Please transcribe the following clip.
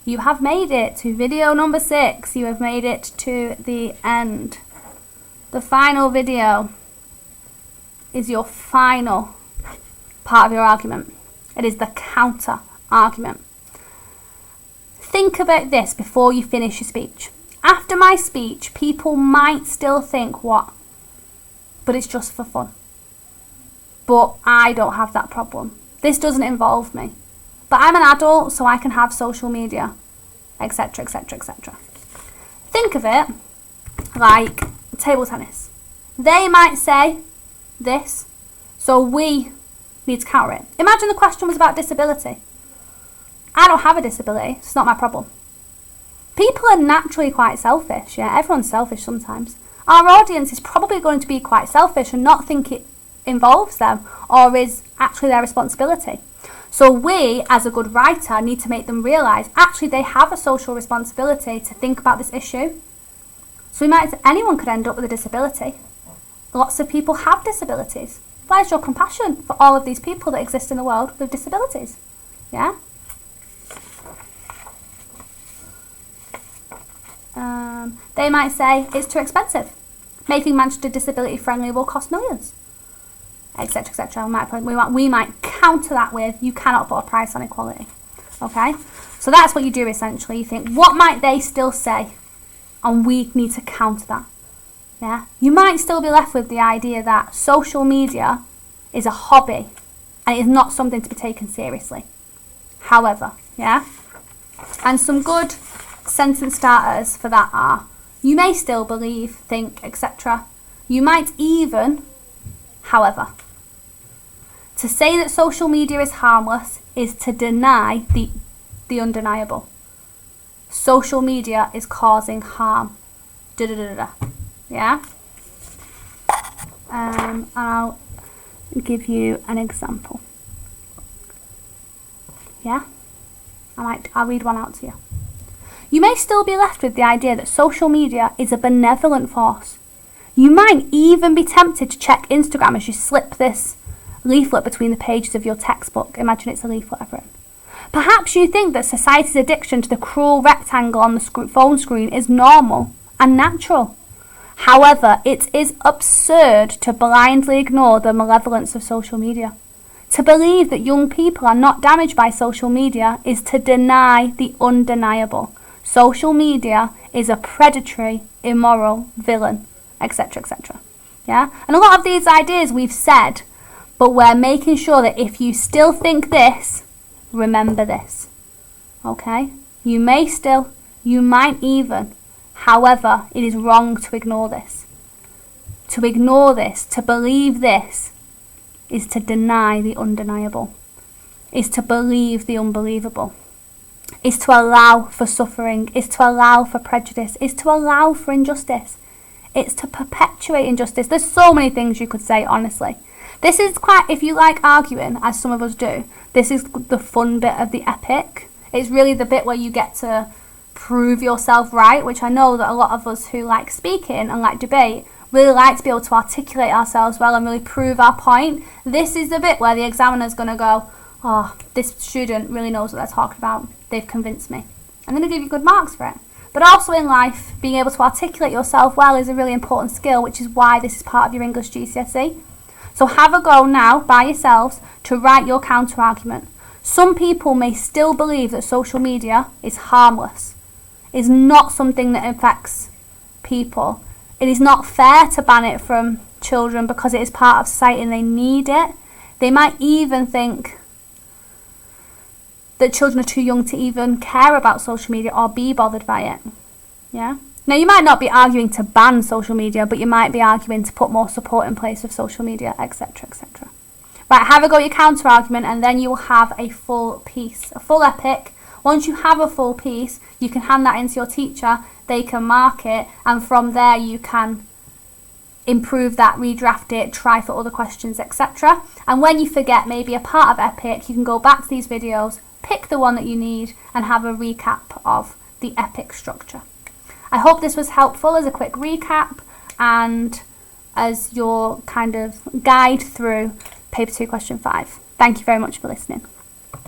You have made it to video number 6. You have made it to the end. The final video is your final part of your argument. It is the counter argument. Think about this before you finish your speech. After my speech, people might still think, what? But it's just for fun. But I don't have that problem. This doesn't involve me. But I'm an adult, so I can have social media, etc., etc., etc. Think of it like table tennis. They might say this, so we need to counter it. Imagine the question was about disability. I don't have a disability, it's not my problem. People are naturally quite selfish, yeah, everyone's selfish sometimes. Our audience is probably going to be quite selfish and not think it involves them or is actually their responsibility. So we, as a good writer, need to make them realise actually they have a social responsibility to think about this issue. So anyone could end up with a disability. Lots of people have disabilities. Where's your compassion for all of these people that exist in the world with disabilities? Yeah? They might say it's too expensive. Making Manchester disability friendly will cost millions, etc., etc. We might counter that with, you cannot put a price on equality. Okay, so that's what you do essentially. You think, what might they still say, and we need to counter that. Yeah, you might still be left with the idea that social media is a hobby and it is not something to be taken seriously. However, yeah, and some good sentence starters for that are, you may still believe, think, etc. You might even, however. To say that social media is harmless is to deny the undeniable. Social media is causing harm. Yeah? I'll give you an example. Yeah? I'll read one out to you. You may still be left with the idea that social media is a benevolent force. You might even be tempted to check Instagram as you slip this leaflet between the pages of your textbook. Imagine it's a leaflet I've written. Perhaps you think that society's addiction to the cruel rectangle on the phone screen is normal and natural. However, it is absurd to blindly ignore the malevolence of social media. To believe that young people are not damaged by social media is to deny the undeniable. Social media is a predatory, immoral villain, etc., etc. Yeah? And a lot of these ideas we've said, but we're making sure that if you still think this, remember this. Okay? You may still, you might even. However, it is wrong to ignore this. To ignore this, to believe this, is to deny the undeniable. Is to believe the unbelievable. Is to allow for suffering, is to allow for prejudice, is to allow for injustice. It's to perpetuate injustice. There's so many things you could say, honestly. This is quite, if you like arguing, as some of us do, this is the fun bit of the EPIIIC. It's really the bit where you get to prove yourself right, which I know that a lot of us who like speaking and like debate really like to be able to articulate ourselves well and really prove our point. This is the bit where the examiner's going to go, oh, this student really knows what they're talking about. They've convinced me. I'm going to give you good marks for it. But also in life, being able to articulate yourself well is a really important skill, which is why this is part of your English GCSE. So have a go now by yourselves to write your counter-argument. Some people may still believe that social media is harmless, is not something that affects people. It is not fair to ban it from children because it is part of society and they need it. They might even think that children are too young to even care about social media or be bothered by it. Yeah. Now, you might not be arguing to ban social media, but you might be arguing to put more support in place of social media, etc., etc. Right, have a go at your counter-argument and then you will have a full piece, a full EPIIIC. Once you have a full piece, you can hand that into your teacher, they can mark it, and from there you can improve that, redraft it, try for other questions, etc. And when you forget maybe a part of EPIIC, you can go back to these videos, pick the one that you need, and have a recap of the EPIIC structure. I hope this was helpful as a quick recap and as your kind of guide through paper 2 question 5. Thank you very much for listening.